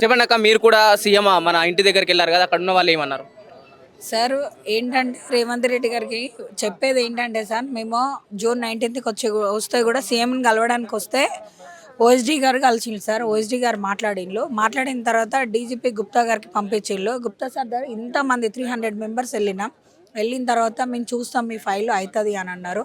చెప్పండి అక్క, మీరు కూడా సీఎం మన ఇంటి దగ్గరికి వెళ్ళారు కదా, అక్కడ ఉన్న వాళ్ళు ఏమన్నారు? సార్ ఏంటంటే రేవంత్ రెడ్డి గారికి చెప్పేది ఏంటంటే సార్ మేము జూన్ 19కి వస్తే కూడా సీఎంని కలవడానికి వస్తే ఓఎస్డీ గారు కలిసిండు సార్. ఓఎస్డీ గారు మాట్లాడిన తర్వాత డీజీపీ గుప్తా గారికి పంపించిళ్ళు. గుప్తా సార్ దగ్గర ఇంతమంది 300 మెంబర్స్ వెళ్ళిన తర్వాత మేము చూస్తాం మీ ఫైల్ అవుతుంది అని అన్నారు.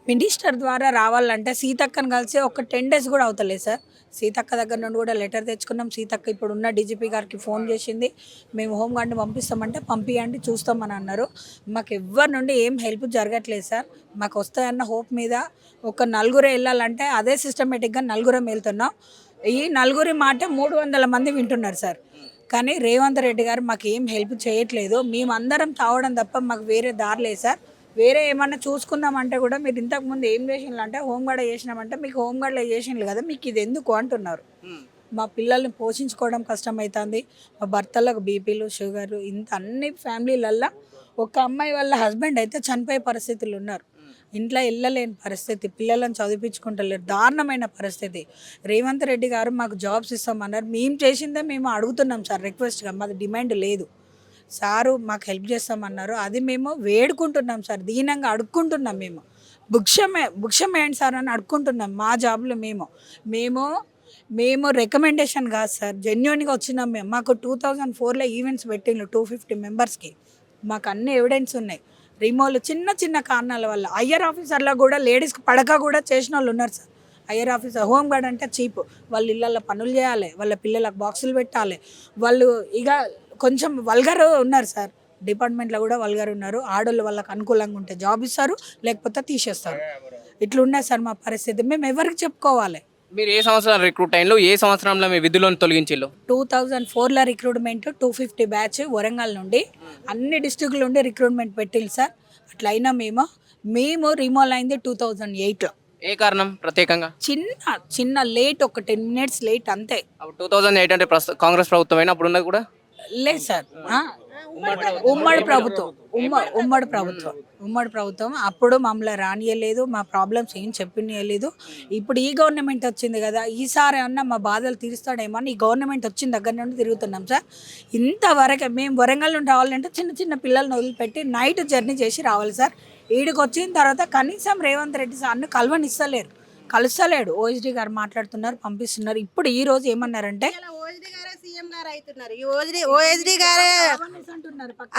మినిస్టర్ ద్వారా రావాలంటే సీతక్కని కలిసి ఒక 10 డేస్ కూడా అవుతలేదు సార్. సీతక్క దగ్గర నుండి కూడా లెటర్ తెచ్చుకున్నాం. సీతక్క ఇప్పుడు ఉన్న డీజీపీ గారికి ఫోన్ చేసింది, మేము హోంగార్డ్ని పంపిస్తామంటే పంపియండి చూస్తామని అన్నారు. మాకు ఎవ్వరి నుండి ఏం హెల్ప్ జరగట్లేదు సార్. మాకు వస్తాయన్న హోప్ మీద ఒక నలుగురే వెళ్ళాలంటే అదే సిస్టమేటిక్గా నలుగురం వెళ్తున్నాం. ఈ నలుగురి మాట 300 మంది వింటున్నారు సార్. కానీ రేవంత్ రెడ్డి గారు మాకు ఏం హెల్ప్ చేయట్లేదు. మేమందరం తావడం తప్ప మాకు వేరే దారి లేదు సార్. వేరే ఏమన్నా చూసుకుందామంటే కూడా మీరు ఇంతకుముందు ఏం చేసిండ్రు అంటే హోంగార్డ్ చేసినామంటే మీకు హోంగార్డ్లో చేసిండ్రు కదా, మీకు ఇది ఎందుకు అంటున్నారు. మా పిల్లల్ని పోషించుకోవడం కష్టమవుతుంది. మా భర్తలకు బీపీలు షుగర్లు ఇంత అన్ని ఫ్యామిలీలల్లో ఒక అమ్మాయి వాళ్ళ హస్బెండ్ అయితే చనిపోయే పరిస్థితులు ఉన్నారు. ఇంట్లో వెళ్ళలేని పరిస్థితి, పిల్లలను చదివించుకుంటలేరు, దారుణమైన పరిస్థితి. రేవంత్ రెడ్డి గారు మాకు జాబ్స్ ఇస్తామన్నారు. మేము చేసిందే మేము అడుగుతున్నాం సార్ రిక్వెస్ట్గా, మాది డిమాండ్ లేదు. సారు మాకు హెల్ప్ చేస్తామన్నారు, అది మేము వేడుకుంటున్నాం సార్, దీనంగా అడుక్కుంటున్నాం. మేము భిక్షమేయండి సార్ అని అడుక్కుంటున్నాం. మా జాబ్లో మేము రికమెండేషన్ కాదు సార్, జెన్యున్గా వచ్చినాం మేము. మాకు 2004లో ఈవెంట్స్ పెట్టిండ్రు 250 మెంబర్స్కి. మాకు అన్ని ఎవిడెన్స్ ఉన్నాయి. రిమోలు చిన్న చిన్న కారణాల వల్ల ఐఆర్ ఆఫీసర్లో కూడా లేడీస్కి పడక కూడా చేసిన వాళ్ళు ఉన్నారు సార్. ఐఆర్ ఆఫీసర్ హోంగార్డ్ అంటే చీప్, వాళ్ళు ఇళ్ళల్లో పనులు చేయాలి, వాళ్ళ పిల్లలకు బాక్సులు పెట్టాలి, వాళ్ళు ఇక కొంచెం వల్గర్ ఉన్నారు సార్. డిపార్ట్మెంట్లో కూడా వల్గర్ ఉన్నారు. ఆడోళ్ళు వాళ్ళకి అనుకూలంగా ఉంటే జాబ్ ఇస్తారు, లేకపోతే తీసేస్తారు. ఇట్లున్నాయి సార్ మా పరిస్థితి. మేము ఎవరికి చెప్పుకోవాలి? మీరు ఏ సంవత్సరం రిక్రూట్ అయినలో, ఏ సంవత్సరంలో మీ విధులను తొలగించిల్లు? 2004లో రిక్రూట్మెంట్ 250 బ్యాచ్ వరంగల్ నుండి అన్ని డిస్ట్రిక్ట్ల నుండి రిక్రూట్మెంట్ పెట్టిల్లు సార్. అట్లా అయినా మేము రిమోల్ అయింది 2008లో. ఏ కారణం ప్రత్యేకంగా? చిన్న లేట్, ఒక 10 మినిట్స్ లేట్ అంతే. అప్పుడు 2008 అంటే కాంగ్రెస్ ప్రభుత్వం అయినా అప్పుడు ఉన్నది కూడా లేదు సార్. ఉమ్మడి ప్రభుత్వం అప్పుడు మమ్మల్ని రానియలేదు, మా ప్రాబ్లమ్స్ ఏం చెప్పినలేదు. ఇప్పుడు ఈ గవర్నమెంట్ వచ్చింది కదా, ఈసారి అన్న మా బాధలు తీరుస్తాడేమో అని ఈ గవర్నమెంట్ వచ్చిన దగ్గర నుండి తిరుగుతున్నాం సార్. ఇంతవరకు మేము వరంగల్ నుండి రావాలంటే చిన్న చిన్న పిల్లల్ని వదిలిపెట్టి నైట్ జర్నీ చేసి రావాలి సార్. ఈడికి వచ్చిన తర్వాత కనీసం రేవంత్ రెడ్డి సార్ని కలుస్తలేడు. ఓఎస్డీ గారు మాట్లాడుతున్నారు, పంపిస్తున్నారు. ఇప్పుడు ఈ రోజు ఏమన్నారంటే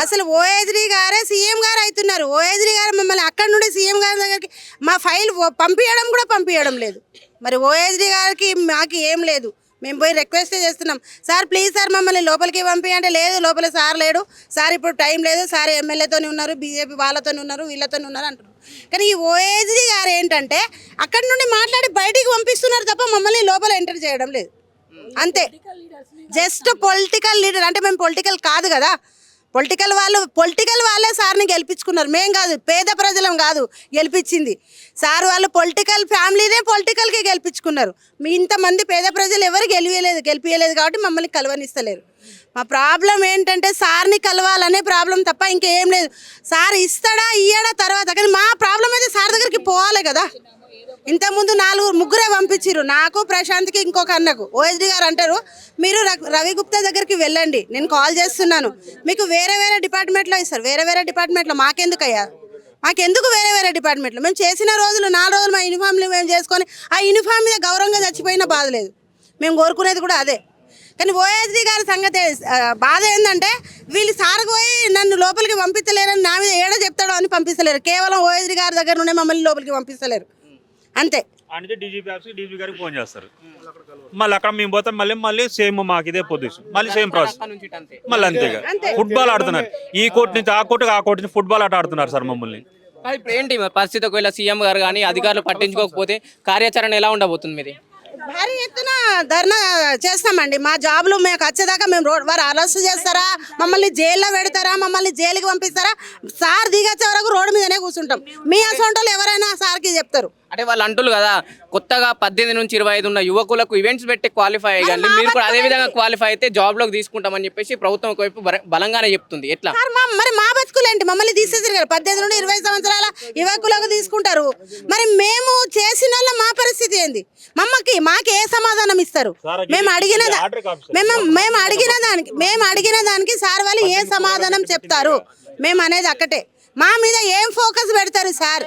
అసలు ఓఎస్డీ గారే సీఎం గారు అవుతున్నారు. ఓఎస్డీ గారు మమ్మల్ని అక్కడ నుండి సీఎం గారి దగ్గరికి మా ఫైల్ పంపించడం లేదు. మరి ఓఎస్డీ గారికి మాకు ఏం లేదు. మేము పోయి రిక్వెస్ట్ చేస్తున్నాం, సార్ ప్లీజ్ సార్ మమ్మల్ని లోపలికి పంపించంటే లేదు, లోపల సార్ లేడు సార్, ఇప్పుడు టైం లేదు సార్, ఎమ్మెల్యేతో ఉన్నారు, బీజేపీ వాళ్ళతో ఉన్నారు, వీళ్ళతో ఉన్నారు అంటున్నారు. కానీ ఈ ఓఎస్డీ గారు ఏంటంటే అక్కడ నుండి మాట్లాడి బయటికి పంపిస్తున్నారు తప్ప మమ్మల్ని లోపల ఎంటర్ చేయడం లేదు. అంతే, జస్ట్ పొలిటికల్ లీడర్. అంటే మేము పొలిటికల్ కాదు కదా, పొలిటికల్ వాళ్ళే సార్ని గెలిపించుకున్నారు, మేం కాదు, పేద ప్రజలం కాదు గెలిపించింది సార్. వాళ్ళు పొలిటికల్ ఫ్యామిలీనే పొలిటికల్కి గెలిపించుకున్నారు. మీ ఇంతమంది పేద ప్రజలు ఎవరు గెలిపించలేదు కాబట్టి మమ్మల్ని కలవనిస్తలేరు. మా ప్రాబ్లం ఏంటంటే సార్ని కలవాలనే ప్రాబ్లం తప్ప ఇంకేం లేదు. సార్ ఇస్తాడా ఇయ్యడా తర్వాత, కానీ మా ప్రాబ్లం అయితే సార్ దగ్గరికి పోవాలి కదా. ఇంతకుముందు ముగ్గురే పంపించారు, నాకు, ప్రశాంత్కి, ఇంకొక అన్నకు. ఓఎస్డీ గారు అంటారు మీరు రవి గుప్తా దగ్గరికి వెళ్ళండి, నేను కాల్ చేస్తున్నాను, మీకు వేరే డిపార్ట్మెంట్లో ఇస్తారు. వేరే డిపార్ట్మెంట్లో మాకెందుకయ్యా? మాకెందుకు వేరే డిపార్ట్మెంట్లో? మేము చేసిన రోజులు 4 రోజులు మా యూనిఫామ్లు మేము చేసుకొని ఆ యూనిఫామ్ మీద గౌరవంగా చచ్చిపోయినా బాధ లేదు. మేము కోరుకునేది కూడా అదే. కానీ ఓఎస్డీ గారి సంగతి బాధ ఏంటంటే వీళ్ళు సార్కి పోయి నన్ను లోపలికి పంపించలేరని నా మీద ఏడ చెప్తాడో అని పంపిస్తలేరు. కేవలం ఓఎస్డీ గారి దగ్గర నుండే మమ్మల్ని లోపలికి పంపిస్తలేరు అంతే. అంటే డీజీపీ గారికి ఫోన్ చేస్తారు, మళ్ళీ అక్కడ మేము పోతాం, మళ్ళీ సేమ్ మాకు ఇదే పొజిషన్, మళ్ళీ సేమ్ ప్రాసెస్, మళ్ళీ అంతేగా. ఫుట్బాల్ ఆడుతున్నారు, ఈ కోర్టు నుంచి ఆ కోర్టు నుంచి ఫుట్బాల్ ఆట ఆడుతున్నారు సార్ మమ్మల్ని. ఇప్పుడు ఏంటి పరిస్థితి? ఒకవేళ సీఎం గారు కానీ అధికారులు పట్టించుకోకపోతే కార్యాచరణ ఎలా ఉండబోతుంది మీది? భారీ ఎత్తున ధర్నా చేస్తామండి. మా జాబ్లు మేము వచ్చేదాకా మేము వారు అరెస్ట్ చేస్తారా, మమ్మల్ని జైల్లో పెడతారా, మమ్మల్ని జైలుకి పంపిస్తారా, సార్ దిగొచ్చే వరకు రోడ్డు మీదనే కూర్చుంటాం. మీ అసొంటోళ్ళు ఎవరైనా సార్కి చెప్తారు. అంటే వాళ్ళు అంటున్నారు కదా, కొత్తగా 18 నుంచి 25 ఉన్న యువకులకు ఈవెంట్స్ పెట్టి క్వాలిఫై అయ్యాలి, మీరు కూడా అదే విధంగా క్వాలిఫై అయితే జాబ్లోకి తీసుకుంటామని చెప్పేసి ప్రభుత్వం ఒకవైపు బలంగానే చెప్తుంది. ఎట్లా మరి మా బతుకులేంటి? మమ్మల్ని తీసేసారు కదా, 18 నుండి 20 సంవత్సరాల యువకులకు తీసుకుంటారు. చేసుకుంటారు. మరి మేము చేసిన వాళ్ళ మా పరిస్థితి ఏంది? మాకు ఏ సమాధానం ఇస్తారు? మేము అడిగిన దానికి సార్ వాళ్ళు ఏ సమాధానం చెప్తారు? మేము అనేది అక్కటే. మా మీద ఏం ఫోకస్ పెడతారు సార్?